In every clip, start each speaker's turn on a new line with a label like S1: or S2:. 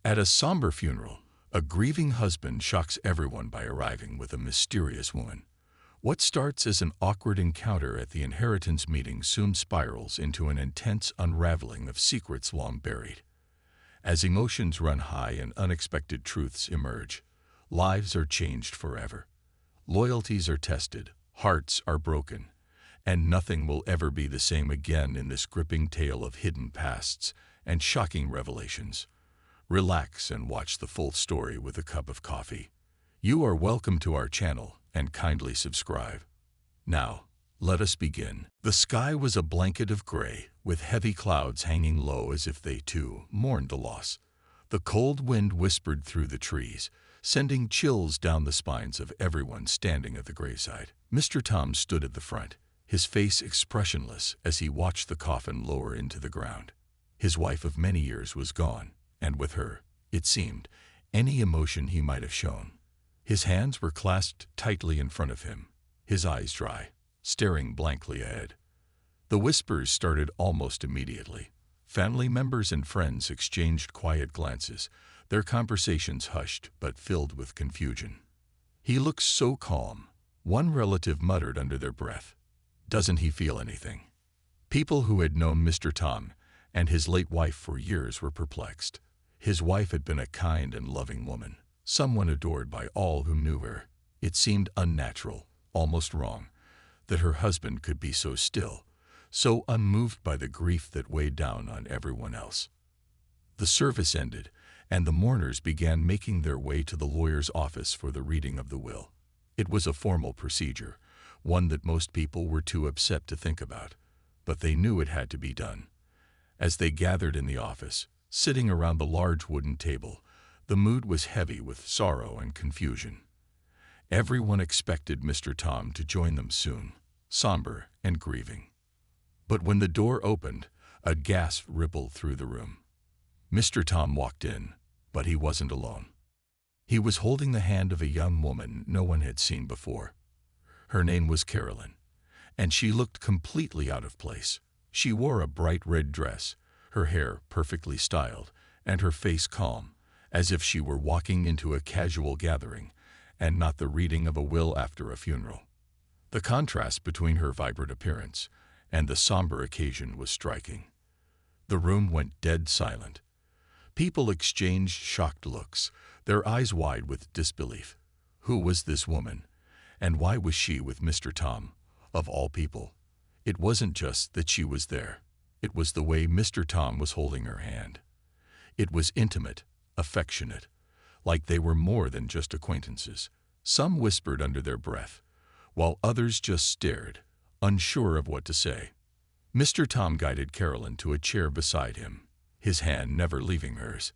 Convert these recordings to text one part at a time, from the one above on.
S1: At a somber funeral, a grieving husband shocks everyone by arriving with a mysterious woman. What starts as an awkward encounter at the inheritance meeting soon spirals into an intense unraveling of secrets long buried. As emotions run high and unexpected truths emerge, lives are changed forever. Loyalties are tested, hearts are broken, and nothing will ever be the same again in this gripping tale of hidden pasts and shocking revelations. Relax and watch the full story with a cup of coffee. You are welcome to our channel and kindly subscribe. Now, let us begin. The sky was a blanket of gray, with heavy clouds hanging low as if they too mourned the loss. The cold wind whispered through the trees, sending chills down the spines of everyone standing at the graveside. Mr. Tom stood at the front, his face expressionless as he watched the coffin lower into the ground. His wife of many years was gone, and with her, it seemed, any emotion he might have shown. His hands were clasped tightly in front of him, his eyes dry, staring blankly ahead. The whispers started almost immediately. Family members and friends exchanged quiet glances, their conversations hushed but filled with confusion. "He looks so calm," one relative muttered under their breath. "Doesn't he feel anything?" People who had known Mr. Tom and his late wife for years were perplexed. His wife had been a kind and loving woman, someone adored by all who knew her. It seemed unnatural, almost wrong, that her husband could be so still, so unmoved by the grief that weighed down on everyone else. The service ended, and the mourners began making their way to the lawyer's office for the reading of the will. It was a formal procedure, one that most people were too upset to think about, but they knew it had to be done. As they gathered in the office, sitting around the large wooden table, the mood was heavy with sorrow and confusion. Everyone expected Mr. Tom to join them soon, somber and grieving. But when the door opened, a gasp rippled through the room. Mr. Tom walked in, but he wasn't alone. He was holding the hand of a young woman no one had seen before. Her name was Carolyn, and she looked completely out of place. She wore a bright red dress, her hair perfectly styled, and her face calm, as if she were walking into a casual gathering and not the reading of a will after a funeral. The contrast between her vibrant appearance and the somber occasion was striking. The room went dead silent. People exchanged shocked looks, their eyes wide with disbelief. Who was this woman, and why was she with Mr. Tom, of all people? It wasn't just that she was there. It was the way Mr. Tom was holding her hand. It was intimate, affectionate, like they were more than just acquaintances. Some whispered under their breath, while others just stared, unsure of what to say. Mr. Tom guided Carolyn to a chair beside him, his hand never leaving hers.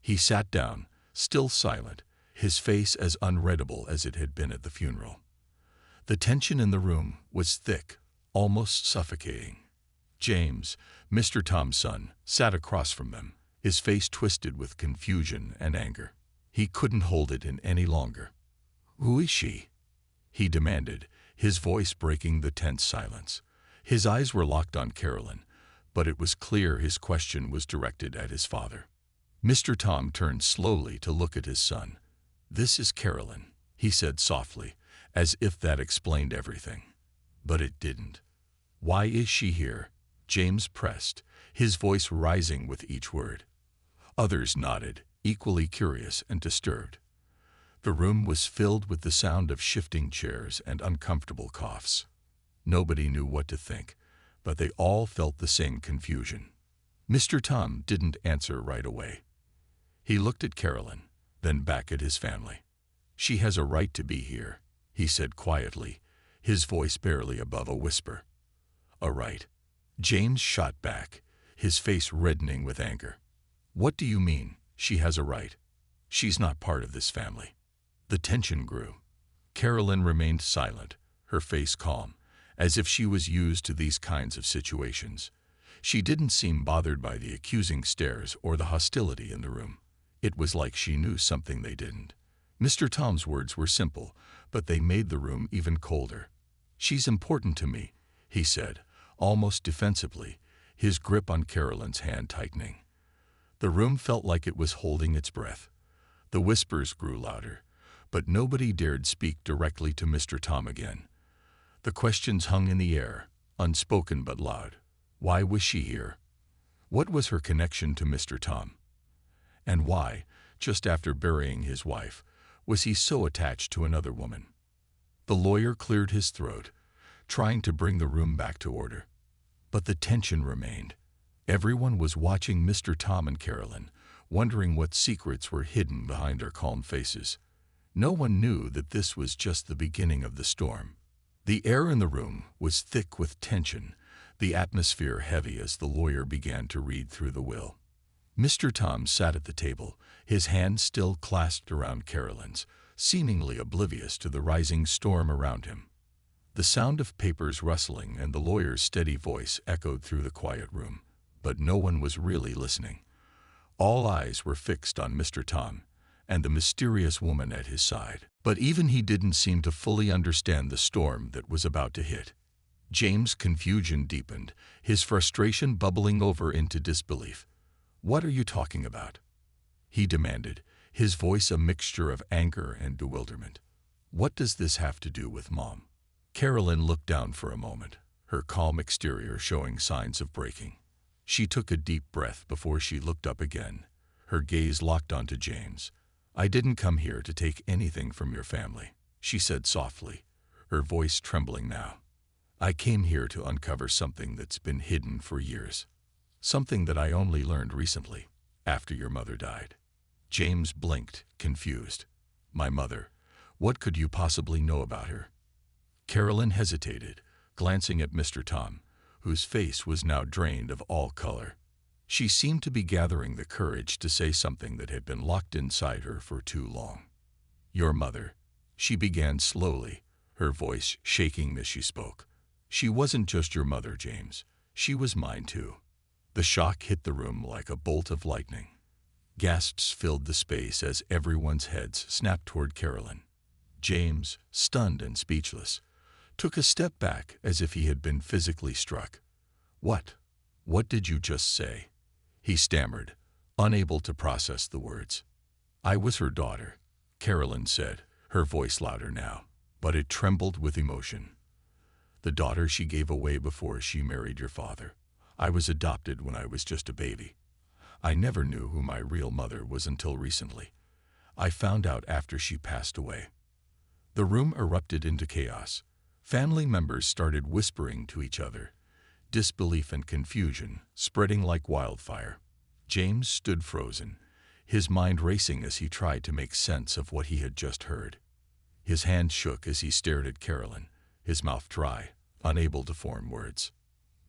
S1: He sat down, still silent, his face as unreadable as it had been at the funeral. The tension in the room was thick, almost suffocating. James, Mr. Tom's son, sat across from them, his face twisted with confusion and anger. He couldn't hold it in any longer. "Who is she?" he demanded, his voice breaking the tense silence. His eyes were locked on Carolyn, but it was clear his question was directed at his father. Mr. Tom turned slowly to look at his son. "This is Carolyn," he said softly, as if that explained everything. But it didn't. "Why is she here?" James pressed, his voice rising with each word. Others nodded, equally curious and disturbed. The room was filled with the sound of shifting chairs and uncomfortable coughs. Nobody knew what to think, but they all felt the same confusion. Mr. Tom didn't answer right away. He looked at Carolyn, then back at his family. "She has a right to be here," he said quietly, his voice barely above a whisper. "A right?" James shot back, his face reddening with anger. "What do you mean, she has a right? She's not part of this family." The tension grew. Carolyn remained silent, her face calm, as if she was used to these kinds of situations. She didn't seem bothered by the accusing stares or the hostility in the room. It was like she knew something they didn't. Mr. Tom's words were simple, but they made the room even colder. "She's important to me," he said, almost defensively, his grip on Carolyn's hand tightening. The room felt like it was holding its breath. The whispers grew louder, but nobody dared speak directly to Mr. Tom again. The questions hung in the air, unspoken but loud. Why was she here? What was her connection to Mr. Tom? And why, just after burying his wife, was he so attached to another woman? The lawyer cleared his throat, trying to bring the room back to order. But the tension remained. Everyone was watching Mr. Tom and Carolyn, wondering what secrets were hidden behind their calm faces. No one knew that this was just the beginning of the storm. The air in the room was thick with tension, the atmosphere heavy as the lawyer began to read through the will. Mr. Tom sat at the table, his hand still clasped around Carolyn's, seemingly oblivious to the rising storm around him. The sound of papers rustling and the lawyer's steady voice echoed through the quiet room, but no one was really listening. All eyes were fixed on Mr. Tom and the mysterious woman at his side. But even he didn't seem to fully understand the storm that was about to hit. James' confusion deepened, his frustration bubbling over into disbelief. "What are you talking about?" he demanded, his voice a mixture of anger and bewilderment. "What does this have to do with Mom?" Carolyn looked down for a moment, her calm exterior showing signs of breaking. She took a deep breath before she looked up again, her gaze locked onto James. "I didn't come here to take anything from your family," she said softly, her voice trembling now. "I came here to uncover something that's been hidden for years. Something that I only learned recently, after your mother died." James blinked, confused. "My mother? What could you possibly know about her?" Carolyn hesitated, glancing at Mr. Tom, whose face was now drained of all color. She seemed to be gathering the courage to say something that had been locked inside her for too long. "Your mother," she began slowly, her voice shaking as she spoke. "She wasn't just your mother, James. She was mine too." The shock hit the room like a bolt of lightning. Gasps filled the space as everyone's heads snapped toward Carolyn. James, stunned and speechless, took a step back as if he had been physically struck. What did you just say?" he stammered, unable to process the words. "I was her daughter," Carolyn said, her voice louder now, but it trembled with emotion. "The daughter she gave away before she married your father. I was adopted when I was just a baby. I never knew who my real mother was until recently. I found out after she passed away." The room erupted into chaos. Family members started whispering to each other, disbelief and confusion spreading like wildfire. James stood frozen, his mind racing as he tried to make sense of what he had just heard. His hand shook as he stared at Carolyn, his mouth dry, unable to form words.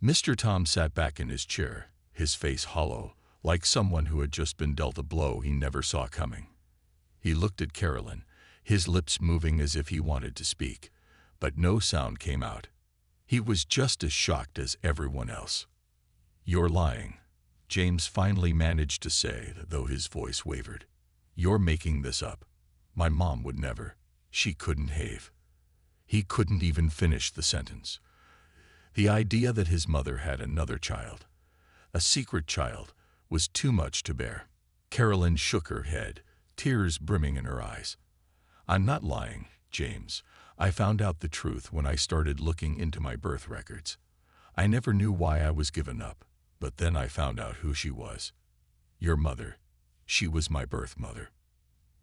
S1: Mr. Tom sat back in his chair, his face hollow, like someone who had just been dealt a blow he never saw coming. He looked at Carolyn, his lips moving as if he wanted to speak, but no sound came out. He was just as shocked as everyone else. "You're lying," James finally managed to say, though his voice wavered. "You're making this up. My mom would never. She couldn't have." He couldn't even finish the sentence. The idea that his mother had another child, a secret child, was too much to bear. Carolyn shook her head, tears brimming in her eyes. "I'm not lying, James. I found out the truth when I started looking into my birth records. I never knew why I was given up, but then I found out who she was. Your mother. She was my birth mother."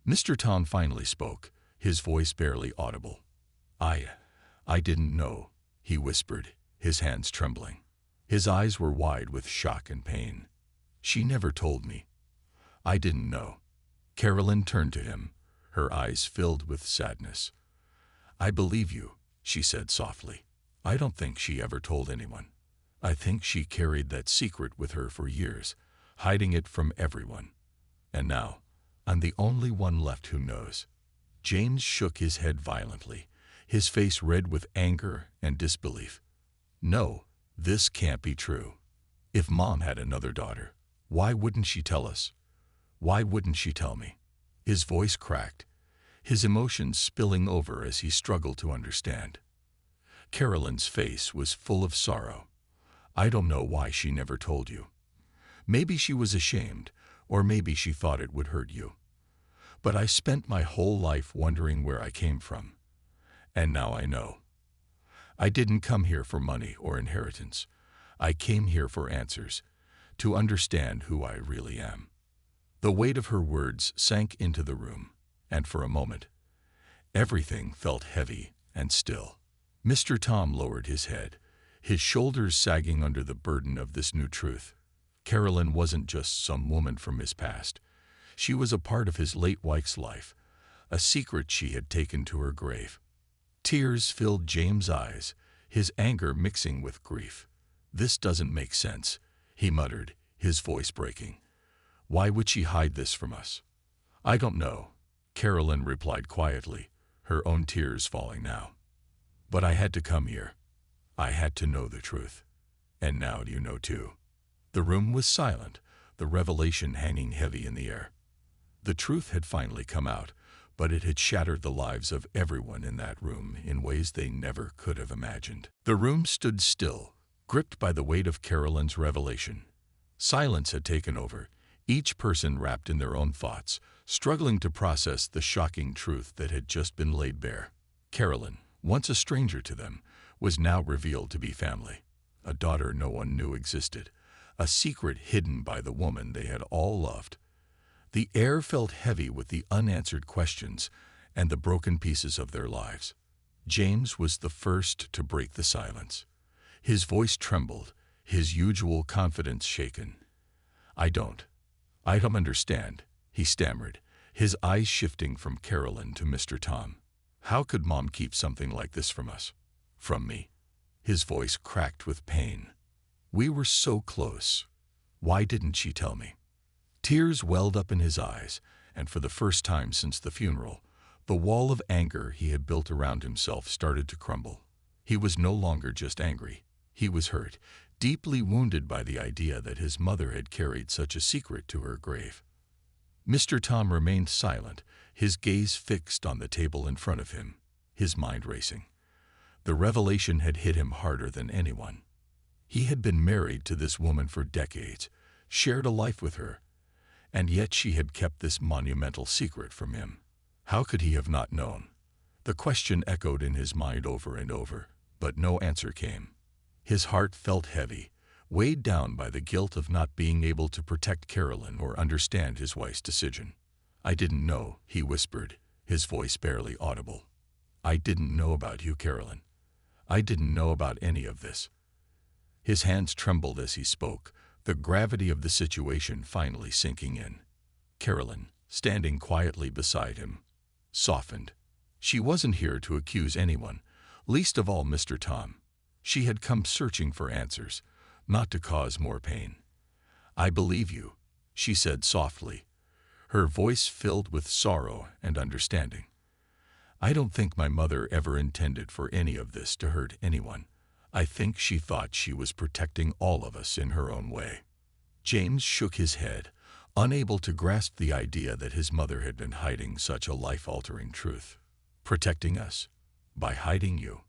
S1: Mr. Tom finally spoke, his voice barely audible. I didn't know," he whispered, his hands trembling. His eyes were wide with shock and pain. "She never told me. I didn't know." Carolyn turned to him, her eyes filled with sadness. "I believe you," she said softly. "I don't think she ever told anyone. I think she carried that secret with her for years, hiding it from everyone. And now, I'm the only one left who knows." James shook his head violently, his face red with anger and disbelief. "No, this can't be true. If Mom had another daughter, why wouldn't she tell us? Why wouldn't she tell me?" His voice cracked, his emotions spilling over as he struggled to understand. Carolyn's face was full of sorrow. "I don't know why she never told you. Maybe she was ashamed, Or maybe she thought it would hurt you. But I spent my whole life wondering where I came from. And now I know. I didn't come here for money or inheritance. I came here for answers, to understand who I really am." The weight of her words sank into the room, and for a moment, everything felt heavy and still. Mr. Tom lowered his head, his shoulders sagging under the burden of this new truth. Carolyn wasn't just some woman from his past. She was a part of his late wife's life, a secret she had taken to her grave. Tears filled James' eyes, his anger mixing with grief. "This doesn't make sense," he muttered, his voice breaking. "Why would she hide this from us?" "I don't know," Carolyn replied quietly, her own tears falling now. "But I had to come here. I had to know the truth. And now you know too." The room was silent, the revelation hanging heavy in the air. The truth had finally come out, but it had shattered the lives of everyone in that room in ways they never could have imagined. The room stood still, gripped by the weight of Carolyn's revelation. Silence had taken over, each person wrapped in their own thoughts, struggling to process the shocking truth that had just been laid bare. Carolyn, once a stranger to them, was now revealed to be family. A daughter no one knew existed, a secret hidden by the woman they had all loved. The air felt heavy with the unanswered questions and the broken pieces of their lives. James was the first to break the silence. His voice trembled, his usual confidence shaken. I don't understand," he stammered, his eyes shifting from Carolyn to Mr. Tom. "How could Mom keep something like this from us? From me?" His voice cracked with pain. "We were so close. Why didn't she tell me?" Tears welled up in his eyes, and for the first time since the funeral, the wall of anger he had built around himself started to crumble. He was no longer just angry. He was hurt, deeply wounded by the idea that his mother had carried such a secret to her grave. Mr. Tom remained silent, his gaze fixed on the table in front of him, his mind racing. The revelation had hit him harder than anyone. He had been married to this woman for decades, shared a life with her, and yet she had kept this monumental secret from him. How could he have not known? The question echoed in his mind over and over, but no answer came. His heart felt heavy, weighed down by the guilt of not being able to protect Carolyn or understand his wife's decision. "I didn't know," he whispered, his voice barely audible. "I didn't know about you, Carolyn. I didn't know about any of this." His hands trembled as he spoke, the gravity of the situation finally sinking in. Carolyn, standing quietly beside him, softened. She wasn't here to accuse anyone, least of all Mr. Tom. She had come searching for answers, not to cause more pain. "I believe you," she said softly, her voice filled with sorrow and understanding. "I don't think my mother ever intended for any of this to hurt anyone. I think she thought she was protecting all of us in her own way." James shook his head, unable to grasp the idea that his mother had been hiding such a life-altering truth. "Protecting us? By hiding you?"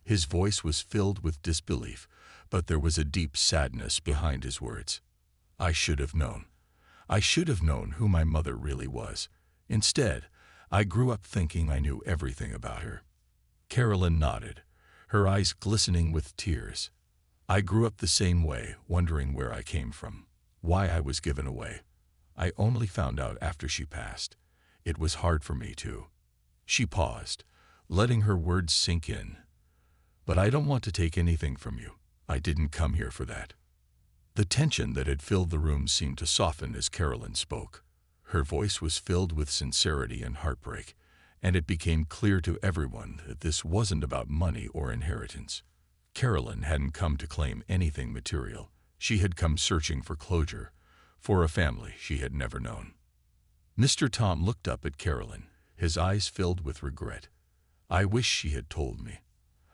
S1: His voice was filled with disbelief, but there was a deep sadness behind his words. "I should have known. I should have known who my mother really was. Instead, I grew up thinking I knew everything about her." Carolyn nodded, her eyes glistening with tears. "I grew up the same way, wondering where I came from, why I was given away. I only found out after she passed. It was hard for me, too." She paused, letting her words sink in. "But I don't want to take anything from you. I didn't come here for that." The tension that had filled the room seemed to soften as Carolyn spoke. Her voice was filled with sincerity and heartbreak, and it became clear to everyone that this wasn't about money or inheritance. Carolyn hadn't come to claim anything material. She had come searching for closure, for a family she had never known. Mr. Tom looked up at Carolyn, his eyes filled with regret. "I wish she had told me.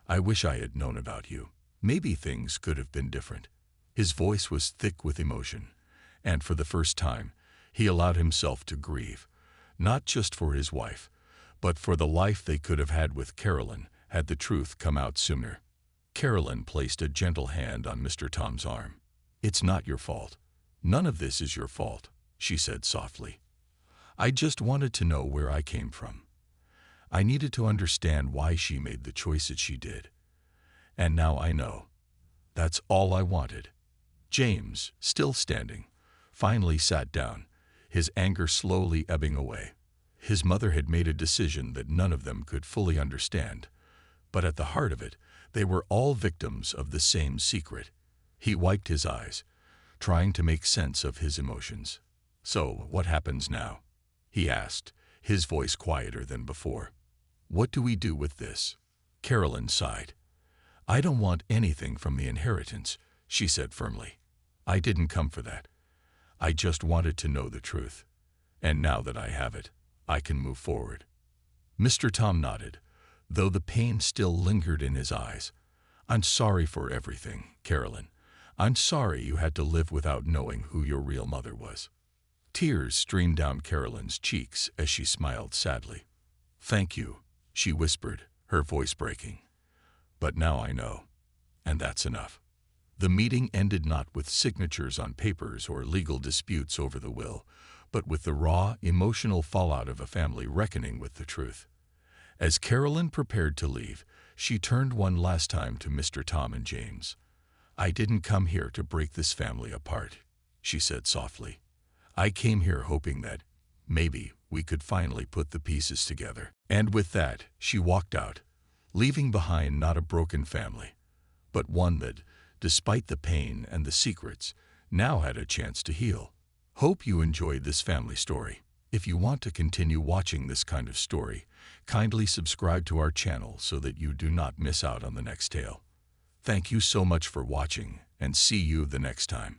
S1: I wish I had known about you. Maybe things could have been different." His voice was thick with emotion, and for the first time, he allowed himself to grieve, not just for his wife, but for the life they could have had with Carolyn had the truth come out sooner. Carolyn placed a gentle hand on Mr. Tom's arm. "It's not your fault. None of this is your fault," she said softly. I just wanted to know where I came from. I needed to understand why she made the choices she did. And now I know. That's all I wanted. James, still standing, finally sat down, his anger slowly ebbing away. His mother had made a decision that none of them could fully understand, but at the heart of it, they were all victims of the same secret. He wiped his eyes, trying to make sense of his emotions. So, what happens now? He asked, his voice quieter than before. What do we do with this? Carolyn sighed. I don't want anything from the inheritance, she said firmly. I didn't come for that. I just wanted to know the truth. And now that I have it, I can move forward. Mr. Tom nodded, though the pain still lingered in his eyes. I'm sorry for everything, Carolyn. I'm sorry you had to live without knowing who your real mother was. Tears streamed down Carolyn's cheeks as she smiled sadly. Thank you, she whispered, her voice breaking. But now I know, and that's enough. The meeting ended not with signatures on papers or legal disputes over the will, but with the raw, emotional fallout of a family reckoning with the truth. As Carolyn prepared to leave, she turned one last time to Mr. Tom and James. I didn't come here to break this family apart, she said softly. I came here hoping that, maybe, we could finally put the pieces together. And with that, she walked out, leaving behind not a broken family, but one that, despite the pain and the secrets, now had a chance to heal. Hope you enjoyed this family story. If you want to continue watching this kind of story, kindly subscribe to our channel so that you do not miss out on the next tale. Thank you so much for watching, and see you the next time.